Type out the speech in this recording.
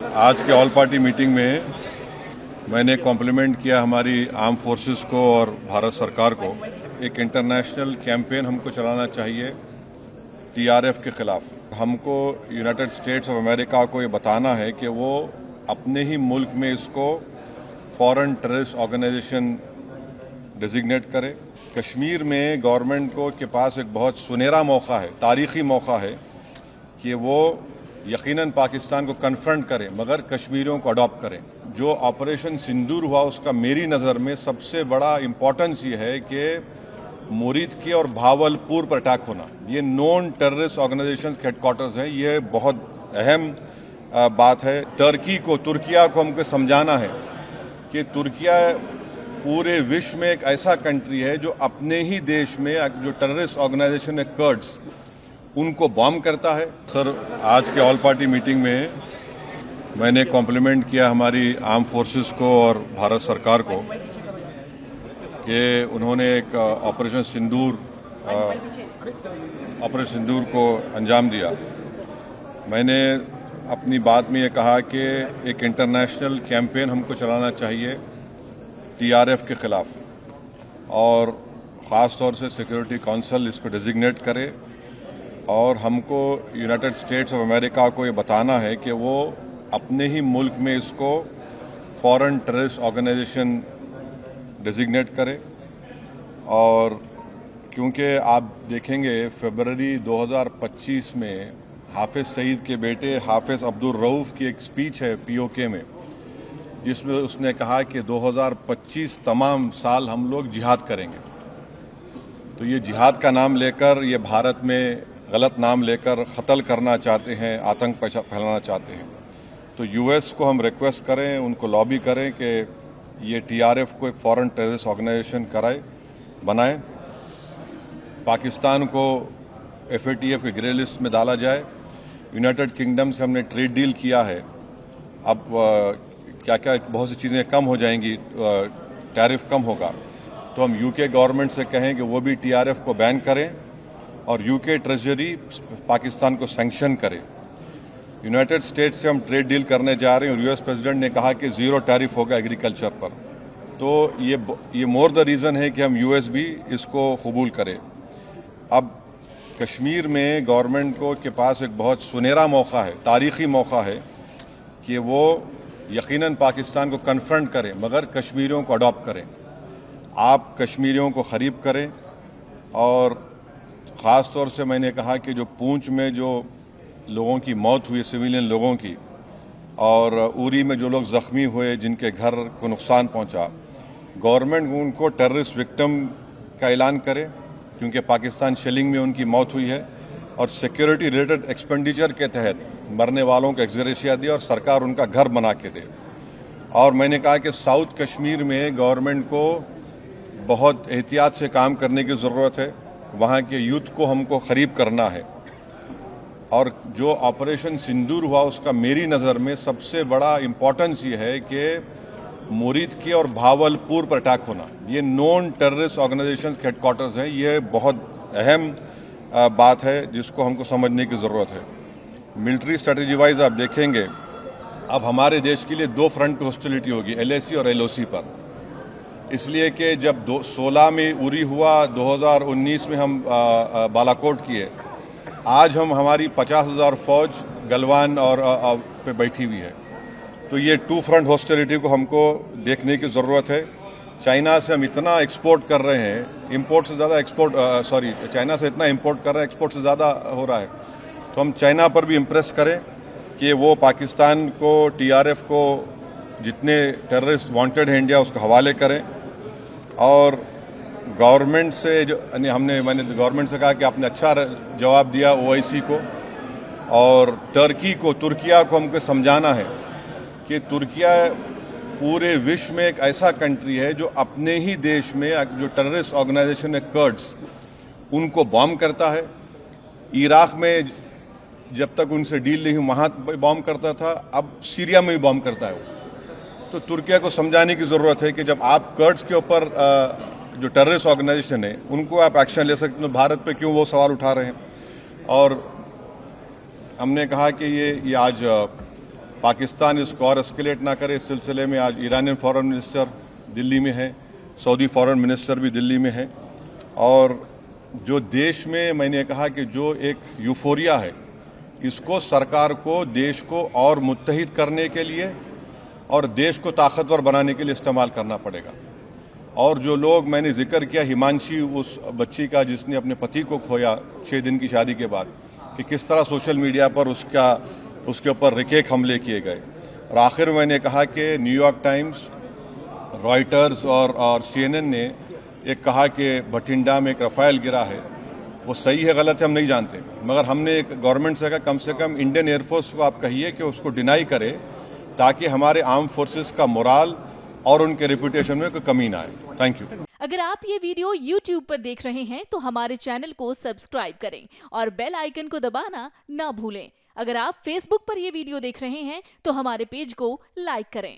आज के all party meeting में मैंने कॉम्प्लीमेंट किया हमारी आर्म फोर्सेस को और भारत सरकार को। एक इंटरनेशनल कैंपेन हमको चलाना चाहिए टीआरएफ के खिलाफ। हमको यूनाइटेड स्टेट्स ऑफ अमेरिका को ये बताना है कि वो अपने ही मुल्क में इसको फॉरेन टेररिस्ट ऑर्गेनाइजेशन डिजिग्नेट करे। कश्मीर में गवर्नमेंट को के पास एक बहुत सुनहरा मौका है, तारीखी मौका है कि वो यकीनन पाकिस्तान को कन्फ्रंट करें मगर कश्मीरियों को अडॉप्ट करें। जो ऑपरेशन सिंदूर हुआ उसका मेरी नज़र में सबसे बड़ा इम्पोर्टेंस ये है कि मुरीद के और भावलपुर पर अटैक होना, ये नॉन टेररिस्ट ऑर्गेनाइजेशन के हेडक्वार्टर्स हैं। ये बहुत अहम बात है। तुर्किया को हमको समझाना है कि तुर्किया पूरे विश्व में एक ऐसा कंट्री है जो अपने ही देश में जो टेररिस्ट ऑर्गेनाइजेशन है कर्ड्स, उनको बॉम्ब करता है। सर, आज के ऑल पार्टी मीटिंग में मैंने कॉम्प्लीमेंट किया हमारी आर्म फोर्सेस को और भारत सरकार को कि उन्होंने एक ऑपरेशन सिंदूर को अंजाम दिया। मैंने अपनी बात में ये कहा कि एक इंटरनेशनल कैंपेन हमको चलाना चाहिए टीआरएफ के खिलाफ और ख़ास तौर से सिक्योरिटी काउंसिल इसको डिजिग्नेट करे और हमको यूनाइटेड स्टेट्स ऑफ अमेरिका को ये बताना है कि वो अपने ही मुल्क में इसको फॉरेन टेररिस्ट ऑर्गेनाइजेशन डिजिग्नेट करे। और क्योंकि आप देखेंगे फरवरी 2025 में हाफिज़ सईद के बेटे हाफिज़ अब्दुल रऊफ़ की एक स्पीच है पीओके में, जिसमें उसने कहा कि 2025 तमाम साल हम लोग जिहाद करेंगे। तो ये जिहाद का नाम लेकर, ये भारत में गलत नाम लेकर कत्ल करना चाहते हैं, आतंक फैलाना चाहते हैं। तो यूएस को हम रिक्वेस्ट करें, उनको लॉबी करें कि ये टीआरएफ को एक फॉरेन टेररिस्ट ऑर्गेनाइजेशन बनाए, पाकिस्तान को एफएटीएफ के ग्रे लिस्ट में डाला जाए। यूनाइटेड किंगडम से हमने ट्रेड डील किया है, अब क्या क्या बहुत सी चीज़ें कम हो जाएंगी, टैरिफ कम होगा। तो हम यूके गवर्नमेंट से कहें कि वो भी टीआरएफ को बैन करें और यूके ट्रेजरी पाकिस्तान को सैंक्शन करे। यूनाइटेड स्टेट्स से हम ट्रेड डील करने जा रहे हैं और यूएस प्रेसिडेंट ने कहा कि ज़ीरो टैरिफ होगा एग्रीकल्चर पर। तो ये मोर द रीज़न है कि हम यूएस भी इसको कबूल करें। अब कश्मीर में गवर्नमेंट को के पास एक बहुत सुनहरा मौका है, तारीखी मौका है कि वो यकीनन पाकिस्तान को कन्फ्रंट करें मगर कश्मीरियों को अडॉप्ट करें। आप कश्मीरियों को ख़रीब करें और ख़ास तौर से मैंने कहा कि जो पूंछ में जो लोगों की मौत हुई, सिविलियन लोगों की, और उरी में जो लोग ज़ख्मी हुए, जिनके घर को नुकसान पहुंचा, गवर्नमेंट उनको टेररिस्ट विक्टिम का ऐलान करे क्योंकि पाकिस्तान शेलिंग में उनकी मौत हुई है, और सिक्योरिटी रिलेटेड एक्सपेंडिचर के तहत मरने वालों को एक्सग्रेशिया दे और सरकार उनका घर बना के दे। और मैंने कहा कि साउथ कश्मीर में गवर्नमेंट को बहुत एहतियात से काम करने की ज़रूरत है। वहाँ के यूथ को हमको ख़रीब करना है। और जो ऑपरेशन सिंदूर हुआ उसका मेरी नज़र में सबसे बड़ा इम्पोर्टेंस ये है कि मुरीद के और भावलपुर पर अटैक होना, ये नॉन टेररिस्ट ऑर्गेनाइजेशन के हेडक्वार्टर्स हैं। ये बहुत अहम बात है जिसको हमको समझने की ज़रूरत है। मिलिट्री स्ट्रेटजी वाइज आप देखेंगे अब हमारे देश के लिए दो फ्रंट हॉस्टिलिटी होगी, एलएसी और एलओसी पर। इसलिए कि जब 2016 में उरी हुआ, 2019 में हम बालाकोट किए, आज हमारी 50,000 फौज गलवान और पे बैठी हुई है। तो ये टू फ्रंट हॉस्टिलिटी को हमको देखने की ज़रूरत है। चाइना से हम इतना एक्सपोर्ट कर रहे हैं, इंपोर्ट से ज़्यादा चाइना से इतना इंपोर्ट कर रहे हैं, एक्सपोर्ट से ज़्यादा हो रहा है। तो हम चाइना पर भी इम्प्रेस करें कि वो पाकिस्तान को, टीआरएफ को, जितने टेररिस्ट वांटेड हैं इंडिया, उसको हवाले करें। और गवर्नमेंट से मैंने गवर्नमेंट से कहा कि आपने अच्छा जवाब दिया ओआईसी को, और तुर्किया को हमको समझाना है कि तुर्किया पूरे विश्व में एक ऐसा कंट्री है जो अपने ही देश में जो टेररिस्ट ऑर्गेनाइजेशन है कर्ड्स, उनको बॉम्ब करता है। इराक में जब तक उनसे डील नहीं हुई वहाँ बॉम्ब करता था, अब सीरिया में भी बॉम्ब करता है वो। तो तुर्किया को समझाने की ज़रूरत है कि जब आप कर्ड्स के ऊपर जो टेररिस्ट ऑर्गेनाइजेशन है उनको आप एक्शन ले सकते हैं, तो भारत पे क्यों वो सवाल उठा रहे हैं। और हमने कहा कि ये आज पाकिस्तान इसको और एस्केलेट ना करे। इस सिलसिले में आज ईरानियन फॉरेन मिनिस्टर दिल्ली में है, सऊदी फॉरेन मिनिस्टर भी दिल्ली में है। और जो देश में मैंने कहा कि जो एक यूफोरिया है, इसको सरकार को देश को और मुत्तहिद करने के लिए और देश को ताकतवर बनाने के लिए इस्तेमाल करना पड़ेगा। और जो लोग मैंने जिक्र किया, हिमांशी उस बच्ची का जिसने अपने पति को खोया 6 दिन की शादी के बाद, कि किस तरह सोशल मीडिया पर उसके ऊपर रिकेक हमले किए गए। और आखिर मैंने कहा कि न्यूयॉर्क टाइम्स, रॉयटर्स और CNN ने एक कहा कि भटिंडा में एक रफाइल गिरा है। वो सही है गलत है हम नहीं जानते, मगर हमने एक गवर्नमेंट से कम इंडियन एयरफोर्स को आप कहिए कि उसको डिनाई करे, ताकि हमारे आर्म फोर्सेस का मोराल और उनके रेपुटेशन में कोई कमी ना आए। Thank you. अगर आप ये वीडियो YouTube पर देख रहे हैं तो हमारे चैनल को सब्सक्राइब करें और बेल आइकन को दबाना ना भूलें। अगर आप Facebook पर ये वीडियो देख रहे हैं तो हमारे पेज को लाइक करें।